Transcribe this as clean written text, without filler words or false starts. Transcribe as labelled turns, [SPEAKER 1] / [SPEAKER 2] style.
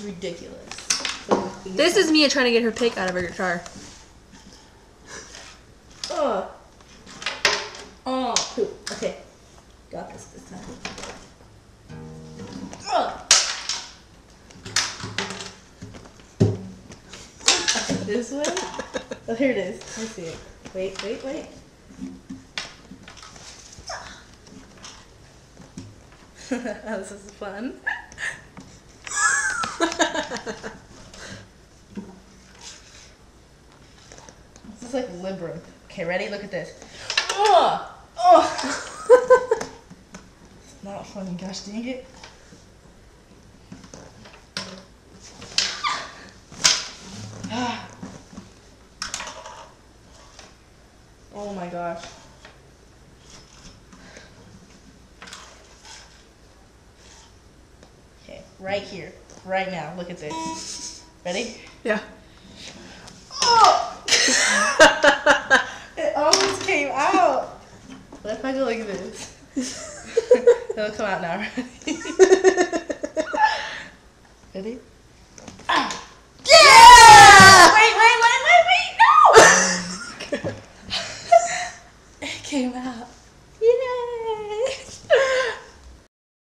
[SPEAKER 1] ridiculous.
[SPEAKER 2] This is Mia trying to get her pick out of her guitar.
[SPEAKER 1] Oh. Oh, poop. Okay. Got this time. Oh. This way? Oh, here it is. Let me see it. Wait. This is fun. This is like Libra. Okay, ready? Look at this. Oh! It's not funny, gosh dang it. Oh my gosh. Okay, right here, right now. Look at this. Ready?
[SPEAKER 2] Yeah.
[SPEAKER 1] Oh! It almost came out. What if I go like this? It'll come out now. Ready?